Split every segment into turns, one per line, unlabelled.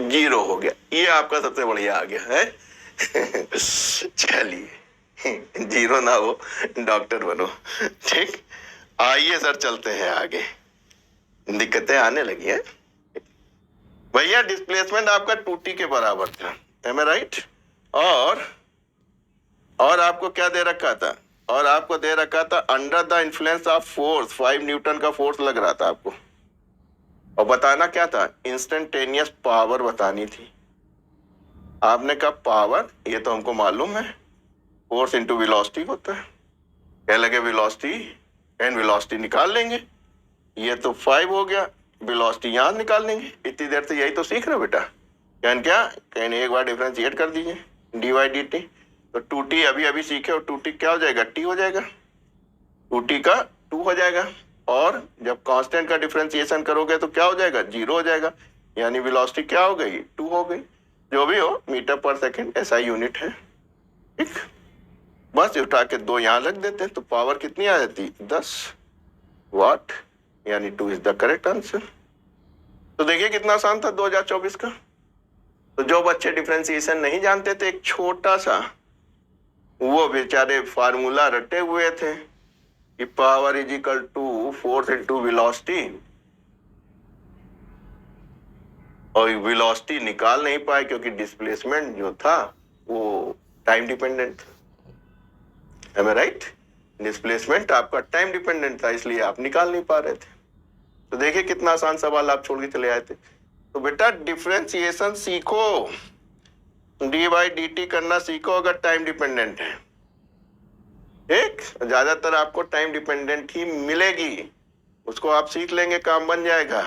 Zero हो गया। ये आपका सबसे बढ़िया आ गया है। चलिए, जीरो ना हो, डॉक्टर बनो। ठीक, आइए सर चलते हैं आगे, दिक्कतें आने लगी हैं। भैया डिस्प्लेसमेंट आपका 2t के बराबर था, एम आई राइट? और आपको क्या दे रखा था? और आपको दे रखा था under the influence of force, 5 Newton का फोर्स लग रहा था आपको। और बताना क्या था? इंस्टेंटेनियस पावर बतानी थी। आपने कहा पावर, ये तो हमको मालूम है, फोर्स इंटू वेलोसिटी होता है। कह लगे वेलोसिटी एंड वेलोसिटी निकाल लेंगे। ये तो 5 हो गया, वेलोसिटी यहां निकाल लेंगे। इतनी देर से यही तो सीख रहे हो बेटा। कैन एक बार डिफरेंशिएट कर दीजिए, डी वाई डी टी। तो 2t अभी अभी सीखे, और 2t क्या हो जाएगा? t हो जाएगा। 2t का 2 हो जाएगा। और जब कांस्टेंट का डिफरेंशिएशन करोगे तो क्या हो जाएगा? 0 हो जाएगा। यानी वेलोसिटी क्या हो गई? 2 हो गई। जो भी हो, मीटर पर सेकंड ऐसा यूनिट है। ठीक, बस उठा के 2 यहां रख देते हैं तो पावर कितनी आ जाती? 10 वाट। यानी 2 इज द करेक्ट आंसर। तो देखिए कितना आसान था 2024 का। तो जो बच्चे डिफरेंशिएशन नहीं जानते थे, एक छोटा सा वो बेचारे फार्मूला रटे हुए थे कि power is equal to force into velocity, और वेलोसिटी निकाल नहीं पाए क्योंकि डिस्प्लेसमेंट जो था वो टाइम डिपेंडेंट था। Am I right? डिस्प्लेसमेंट आपका टाइम डिपेंडेंट था, इसलिए आप निकाल नहीं पा रहे थे। तो देखिए कितना आसान सवाल आप छोड़ के चले आए थे। तो बेटा डिफरेंशिएशन सीखो, डी बाई डी टी करना सीखो अगर टाइम डिपेंडेंट है। ठीक, ज्यादातर आपको टाइम डिपेंडेंट ही मिलेगी, उसको आप सीख लेंगे, काम बन जाएगा।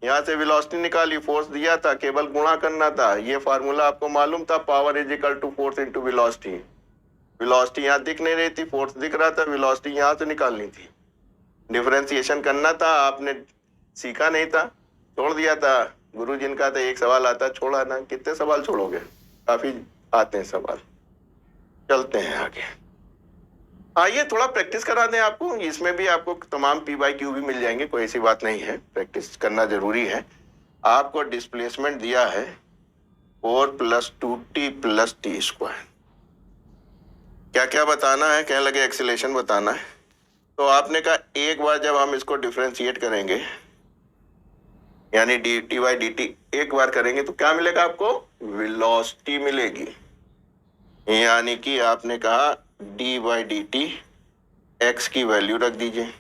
यहाँ से वेलोसिटी निकाली, फोर्स दिया था, केवल गुणा करना था। ये फार्मूला आपको मालूम था, power is equal to force into velocity. Velocity यहाँ दिख नहीं रही थी, फोर्स दिख रहा था, वेलोसिटी यहाँ से निकालनी थी। डिफरेंशिएशन करना था, आपने सीखा नहीं था, छोड़ दिया था। गुरु जिनका था एक सवाल आता, छोड़ा ना। कितने सवाल छोड़ोगे? काफी आते हैं सवाल। चलते हैं आगे। आइए थोड़ा प्रैक्टिस करा दें आपको, इसमें भी आपको तमाम पी बाई क्यू भी मिल जाएंगे, कोई ऐसी बात नहीं है, प्रैक्टिस करना जरूरी है। आपको डिस्प्लेसमेंट दिया है 4 + 2t + t²। क्या क्या बताना है? कहने लगे एक्सीलरेशन बताना है। तो आपने कहा एक बार जब हम इसको डिफरेंशिएट करेंगे, यानी डी बाई डी टी एक बार करेंगे तो क्या मिलेगा आपको? वेलोसिटी मिलेगी। यानी कि आपने कहा d by d t, x की वैल्यू रख दीजिए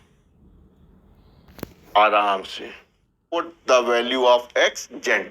आराम से, put the value of x gent